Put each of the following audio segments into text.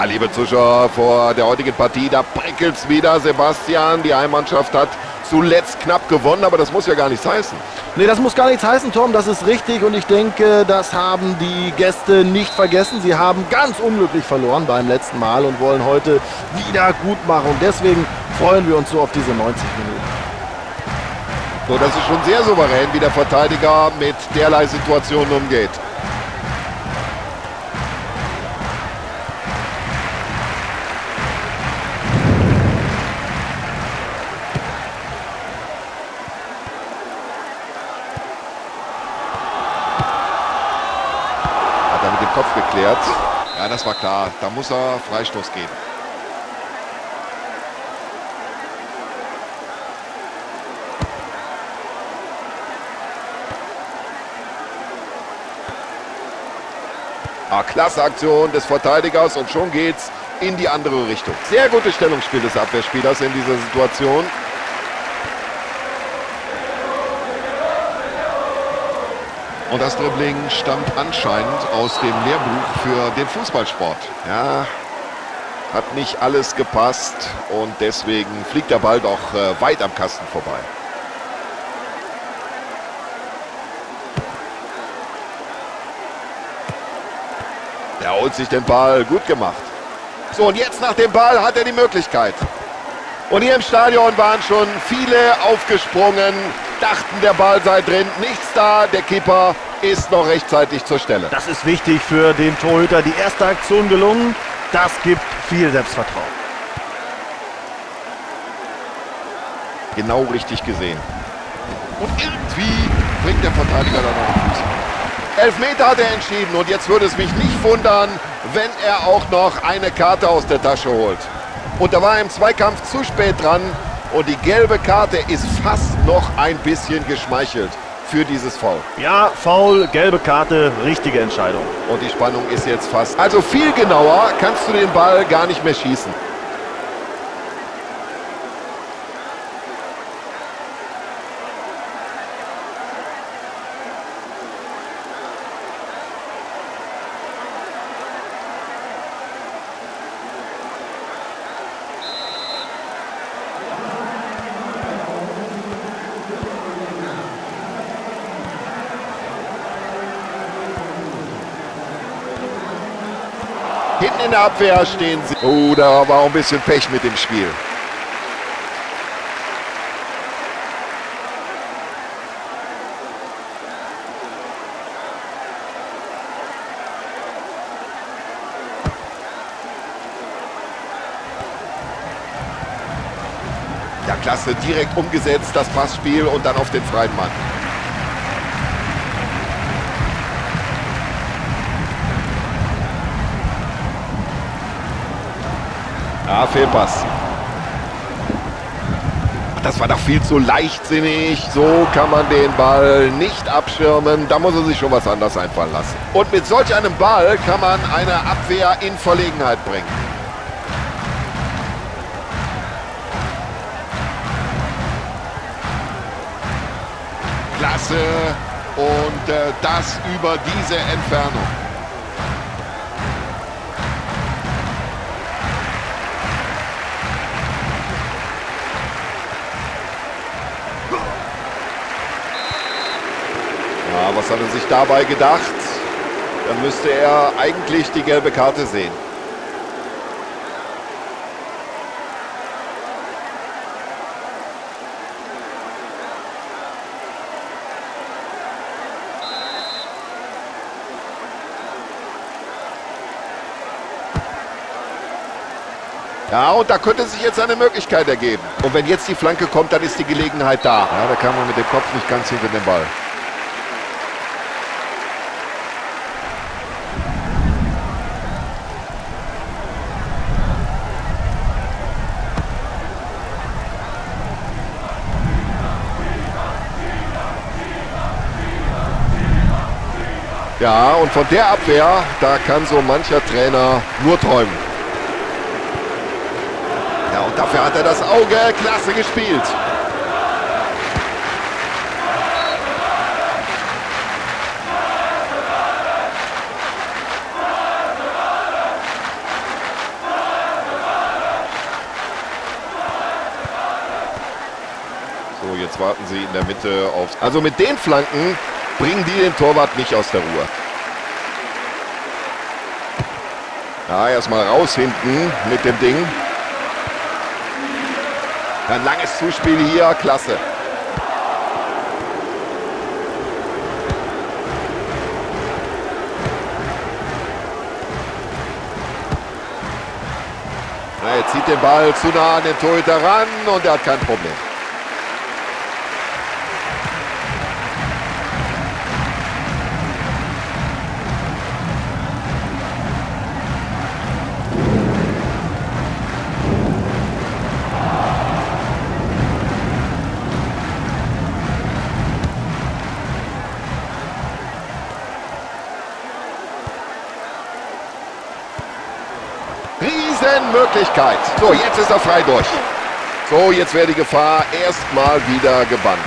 liebe Zuschauer, vor der heutigen Partie, da prickelt es wieder. Sebastian, die Heimmannschaft hat zuletzt knapp gewonnen, aber das muss ja gar nichts heißen. Nee, das muss gar nichts heißen, Tom, das ist richtig und ich denke, das haben die Gäste nicht vergessen. Sie haben ganz unglücklich verloren beim letzten Mal und wollen heute wieder gut machen und deswegen freuen wir uns so auf diese 90 Minuten. So, das ist schon sehr souverän, wie der Verteidiger mit derlei Situationen umgeht. Kopf geklärt. Ja, das war klar. Da muss er Freistoß geben. Klasse Aktion des Verteidigers und schon geht's in die andere Richtung. Sehr gutes Stellungsspiel des Abwehrspielers in dieser Situation. Und das Dribbling stammt anscheinend aus dem Lehrbuch für den Fußballsport. Ja, hat nicht alles gepasst und deswegen fliegt der Ball doch weit am Kasten vorbei. Der holt sich den Ball, gut gemacht. So, und jetzt nach dem Ball hat er die Möglichkeit. Und hier im Stadion waren schon viele aufgesprungen, dachten, der Ball sei drin. Nichts da, der Keeper ist noch rechtzeitig zur Stelle. Das ist wichtig für den Torhüter. Die erste Aktion gelungen, das gibt viel Selbstvertrauen. Genau richtig gesehen. Und irgendwie bringt der Verteidiger da noch einen Fuß. Elfmeter hat er entschieden und jetzt würde es mich nicht wundern, wenn er auch noch eine Karte aus der Tasche holt. Und da war er im Zweikampf zu spät dran und die gelbe Karte ist fast noch ein bisschen geschmeichelt für dieses Foul. Ja, Foul, gelbe Karte, richtige Entscheidung. Und die Spannung ist jetzt fast. Also viel genauer kannst du den Ball gar nicht mehr schießen. Hinten in der Abwehr stehen sie. Oh, da war auch ein bisschen Pech mit dem Spiel. Ja, klasse, direkt umgesetzt, das Passspiel und dann auf den freien Mann. Ja, Fehlpass. Das war doch viel zu leichtsinnig. So kann man den Ball nicht abschirmen. Da muss er sich schon was anderes einfallen lassen. Und mit solch einem Ball kann man eine Abwehr in Verlegenheit bringen. Klasse. Und das über diese Entfernung. Was hat er sich dabei gedacht? Dann müsste er eigentlich die gelbe Karte sehen. Ja, und da könnte sich jetzt eine Möglichkeit ergeben. Und wenn jetzt die Flanke kommt, dann ist die Gelegenheit da. Ja, da kam man mit dem Kopf nicht ganz hinter den Ball. Ja, und von der Abwehr, da kann so mancher Trainer nur träumen. Ja, und dafür hat er das Auge. Klasse gespielt. So, jetzt warten sie in der Mitte aufs... Also mit den Flanken bringen die den Torwart nicht aus der Ruhe. Ja, erstmal raus hinten mit dem Ding. Ein langes Zuspiel hier, klasse. Na, er zieht den Ball zu nah an den Torhüter ran und er hat kein Problem. Möglichkeit. So, jetzt ist er frei durch. So, jetzt wäre die Gefahr erstmal wieder gebannt.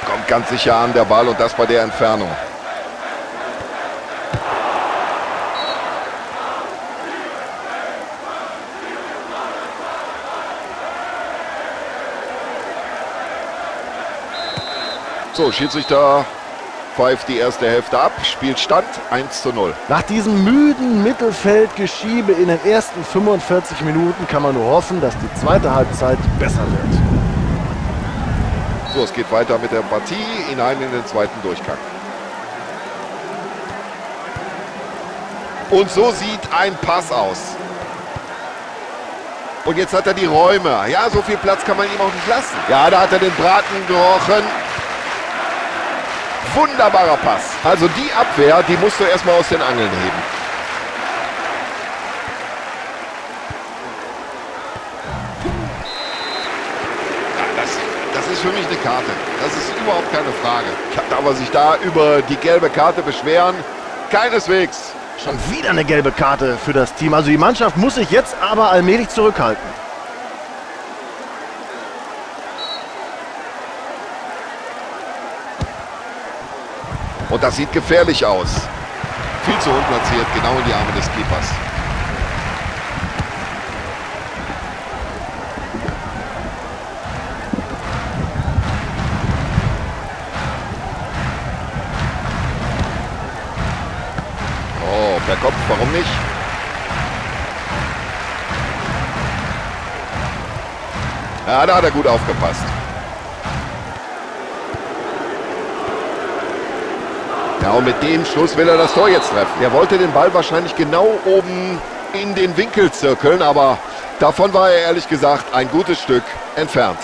Kommt ganz sicher an der Ball und das bei der Entfernung. So, Schiedsrichter pfeift die erste Hälfte ab, Spielstand 1:0. Nach diesem müden Mittelfeldgeschiebe in den ersten 45 Minuten kann man nur hoffen, dass die zweite Halbzeit besser wird. So, es geht weiter mit der Partie hinein in den zweiten Durchgang. Und so sieht ein Pass aus. Und jetzt hat er die Räume. Ja, so viel Platz kann man ihm auch nicht lassen. Ja, da hat er den Braten gerochen. Wunderbarer Pass. Also die Abwehr, die musst du erstmal aus den Angeln heben. Das ist für mich eine Karte. Das ist überhaupt keine Frage. Aber sich da über die gelbe Karte beschweren, keineswegs. Schon wieder eine gelbe Karte für das Team. Also die Mannschaft muss sich jetzt aber allmählich zurückhalten. Und das sieht gefährlich aus. Viel zu unplatziert, genau in die Arme des Keepers. Oh, per Kopf, warum nicht? Ja, da hat er gut aufgepasst. Ja, und mit dem Schuss will er das Tor jetzt treffen. Er wollte den Ball wahrscheinlich genau oben in den Winkel zirkeln, aber davon war er ehrlich gesagt ein gutes Stück entfernt.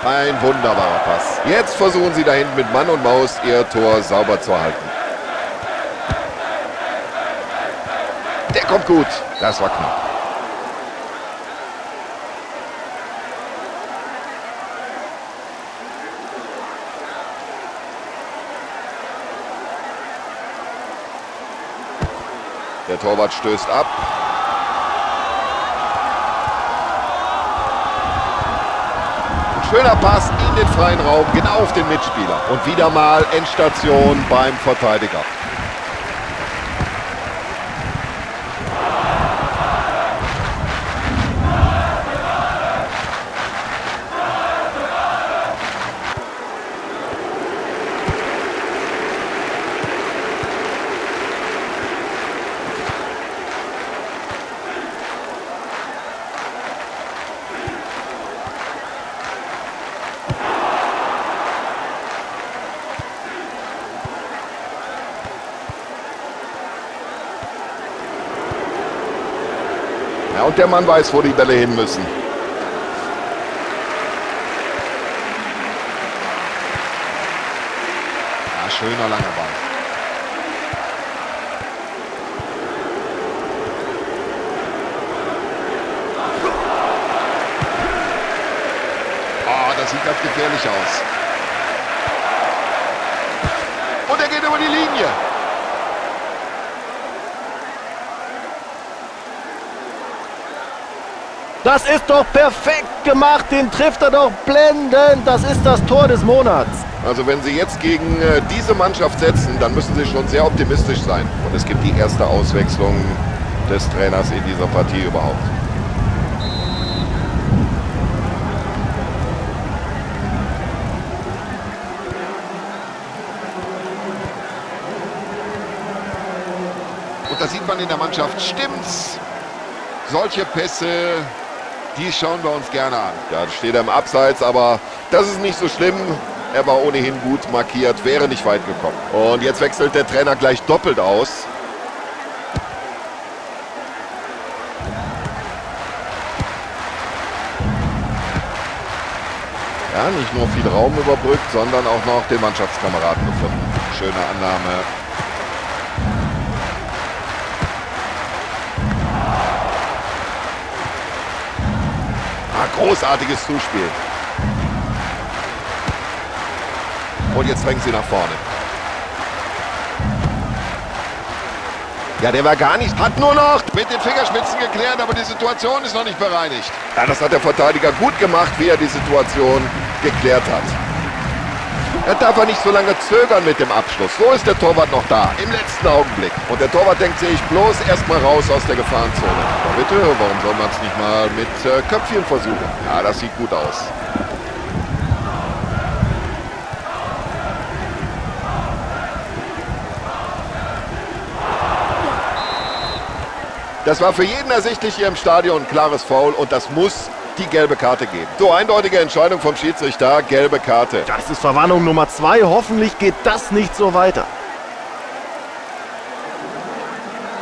Ein wunderbarer Pass. Jetzt versuchen sie da hinten mit Mann und Maus ihr Tor sauber zu halten. Der kommt gut. Das war knapp. Der Torwart stößt ab. Ein schöner Pass in den freien Raum, genau auf den Mitspieler. Und wieder mal Endstation beim Verteidiger. Ja, und der Mann weiß, wo die Bälle hin müssen. Ja, schöner langer Ball. das sieht ganz gefährlich aus. Und er geht über die Linie. Das ist doch perfekt gemacht, den trifft er doch blendend. Das ist das Tor des Monats. Also wenn Sie jetzt gegen diese Mannschaft setzen, dann müssen Sie schon sehr optimistisch sein. Und es gibt die erste Auswechslung des Trainers in dieser Partie überhaupt. Und da sieht man in der Mannschaft, stimmt's. Solche Pässe, die schauen wir uns gerne an. Ja, da steht er im Abseits, aber das ist nicht so schlimm. Er war ohnehin gut markiert, wäre nicht weit gekommen. Und jetzt wechselt der Trainer gleich doppelt aus. Ja, nicht nur viel Raum überbrückt, sondern auch noch den Mannschaftskameraden gefunden. Schöne Annahme. Großartiges Zuspiel. Und jetzt drängen sie nach vorne. Ja, der war gar nicht. Hat nur noch mit den Fingerspitzen geklärt, aber die Situation ist noch nicht bereinigt. Ja, das hat der Verteidiger gut gemacht, wie er die Situation geklärt hat. Er darf aber nicht so lange zögern mit dem Abschluss. So ist der Torwart noch da, im letzten Augenblick. Und der Torwart denkt sich bloß erstmal raus aus der Gefahrenzone. Aber bitte, warum soll man es nicht mal mit Köpfchen versuchen? Ja, das sieht gut aus. Das war für jeden ersichtlich hier im Stadion ein klares Foul und das muss die gelbe Karte geben. So, eindeutige Entscheidung vom Schiedsrichter, gelbe Karte. Das ist Verwarnung Nummer 2. Hoffentlich geht das nicht so weiter.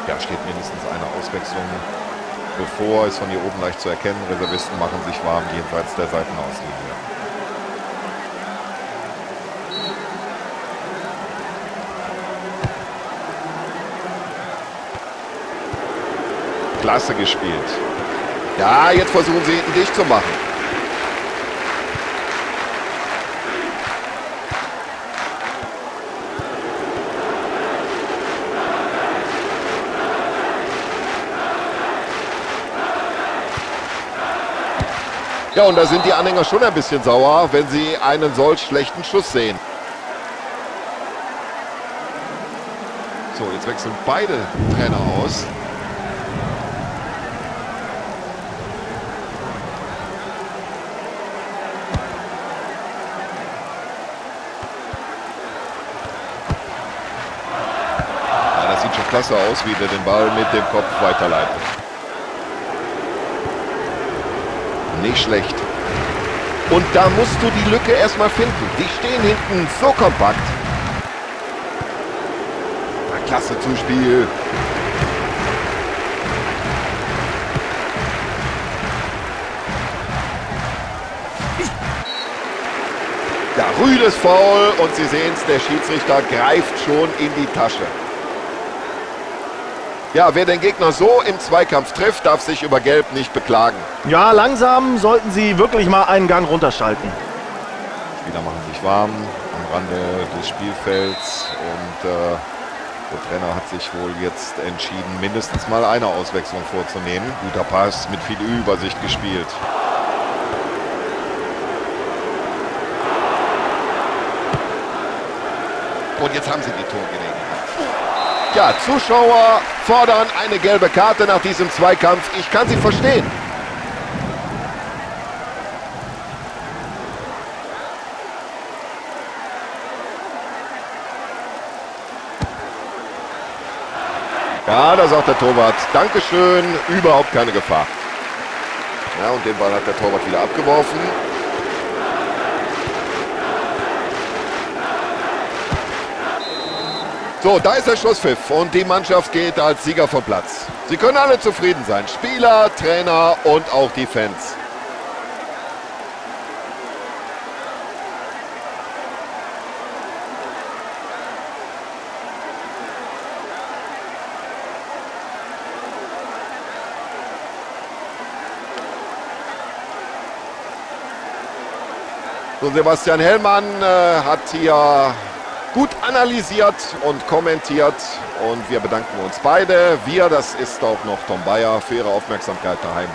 Ja, steht mindestens eine Auswechslung bevor, ist von hier oben leicht zu erkennen. Reservisten machen sich warm jenseits der Seitenauslinie. Klasse gespielt. Ja, jetzt versuchen sie hinten dicht zu machen. Ja, und da sind die Anhänger schon ein bisschen sauer, wenn sie einen solch schlechten Schuss sehen. So, jetzt wechseln beide Trainer aus. Klasse aus, wie der den Ball mit dem Kopf weiterleitet. Nicht schlecht. Und da musst du die Lücke erstmal finden. Die stehen hinten so kompakt. Na, klasse Zuspiel. Ja, rüdes Foul und Sie sehen es, der Schiedsrichter greift schon in die Tasche. Ja, wer den Gegner so im Zweikampf trifft, darf sich über Gelb nicht beklagen. Ja, langsam sollten sie wirklich mal einen Gang runterschalten. Spieler machen sich warm am Rande des Spielfelds und der Trainer hat sich wohl jetzt entschieden, mindestens mal eine Auswechslung vorzunehmen. Guter Pass, mit viel Übersicht gespielt. Und jetzt haben sie die Torgelegenheit. Ja, Zuschauer fordern eine gelbe Karte nach diesem Zweikampf. Ich kann sie verstehen. Ja, da sagt der Torwart, Dankeschön, überhaupt keine Gefahr. Ja, und den Ball hat der Torwart wieder abgeworfen. So, da ist der Schlusspfiff und die Mannschaft geht als Sieger vom Platz. Sie können alle zufrieden sein, Spieler, Trainer und auch die Fans. So, Sebastian Hellmann hat hier gut analysiert und kommentiert und wir bedanken uns beide. Wir, das ist auch noch Tom Bayer, für Ihre Aufmerksamkeit daheim.